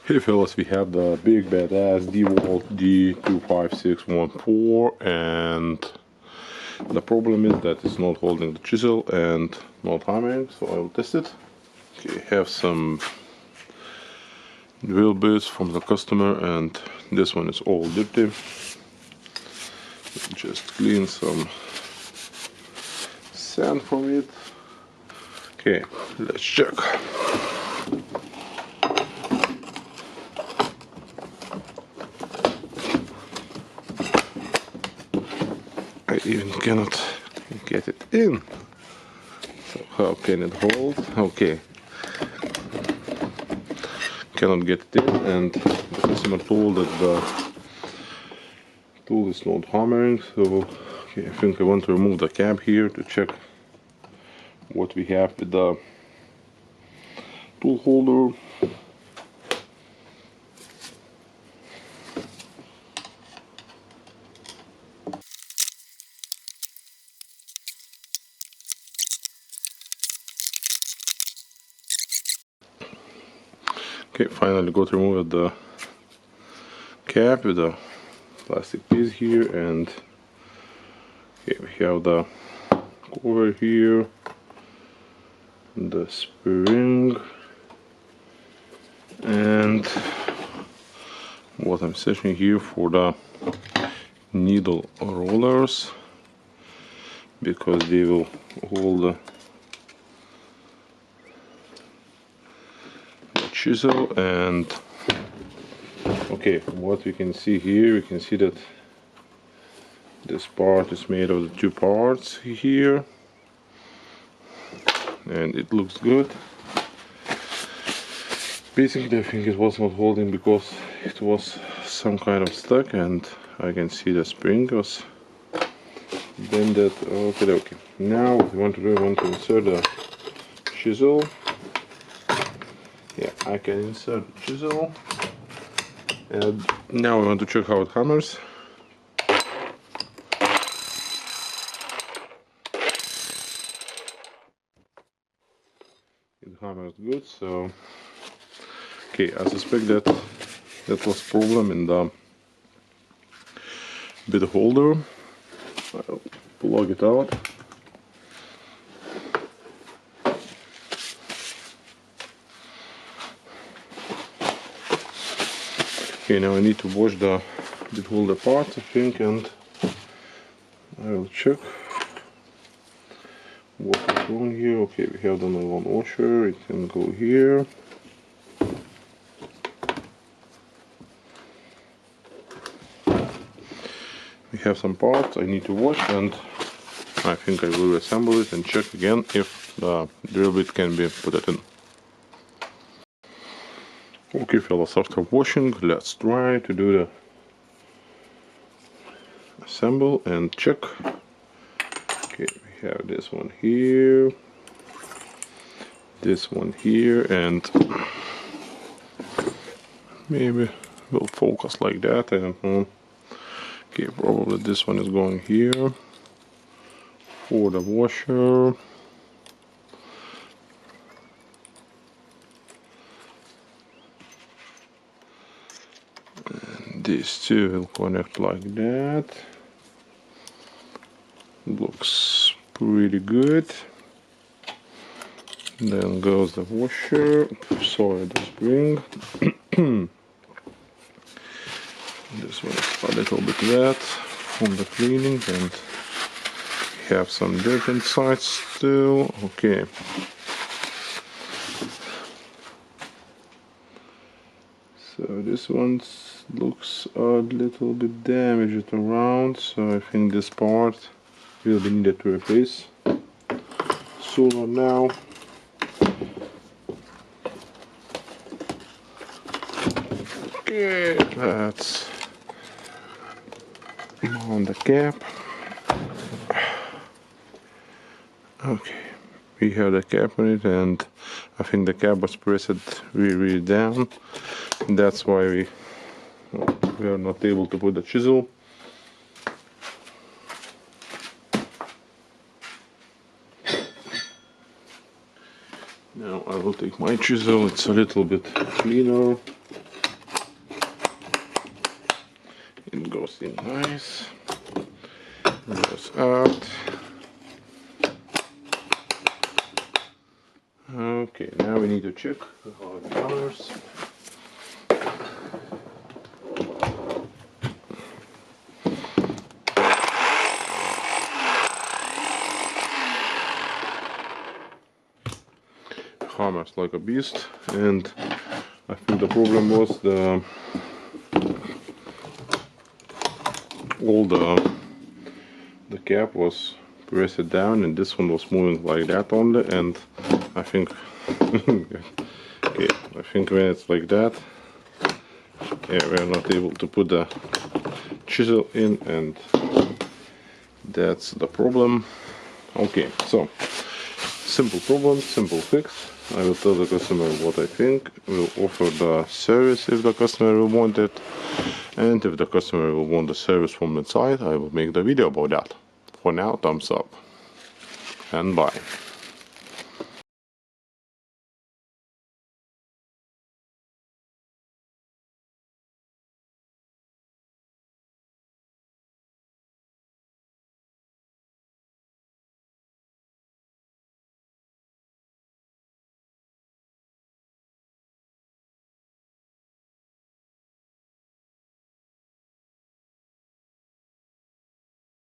Hey fellas, we have the big badass Dewalt D25614, and the problem is that it's not holding the chisel and not hammering, so I will test it. Okay, have some drill bits from the customer, and this one is all dirty. Just clean some sand from it. Okay, let's check. I even cannot get it in. So how can it hold? Okay. Cannot get it in, and the customer told that the tool is not hammering, so okay, I think I want to remove the cap here to check what we have with the tool holder. Okay, finally got removed the cap with the plastic piece here, and okay, we have the cover here, the spring, and what I'm searching here for the needle rollers, because they will hold the chisel. And okay, what we can see here, we can see that this part is made of the two parts here, and it looks good. Basically I think it was not holding because it was some kind of stuck, and I can see the spring was bended. Okay. Now what we want to do, we want to insert the chisel. Yeah, I can insert the chisel, and now we want to check how it hammers. It hammers good, so okay, I suspect that was problem in the bit holder. I'll plug it out. Okay, now I need to wash the bit holder parts, I think, and I will check what is wrong here. Okay, we have the nylon washer, it can go here. We have some parts I need to wash, and I think I will reassemble it and check again if the drill bit can be put in. Okay fellas, after washing, let's try to do the assemble and check. Okay, we have this one here, this one here, and maybe we'll focus like that, I don't know. Okay, probably this one is going here for the washer. And these two will connect like that. Looks pretty good. Then goes the washer, sorry, the spring. This one is a little bit wet from the cleaning, and we have some dirt inside still. Okay. So this one looks a little bit damaged around, so I think this part will be needed to replace sooner now. Okay, let's mount the cap. Okay, we have the cap on it, and I think the cap was pressed really down. That's why we are not able to put the chisel. Now I will take my chisel, it's a little bit cleaner. goes in nice, goes out. Okay, now we need to check our colors. Hammers like a beast, and I think the problem was the cap was pressed down, and this one was moving like that only, and I think okay, I think when it's like that, yeah, we're not able to put the chisel in, and that's the problem. Okay, so simple problem, simple fix. I will tell the customer what I think, we'll offer the service if the customer will want it, and if the customer will want the service from inside, I will make the video about that. For now, thumbs up and bye.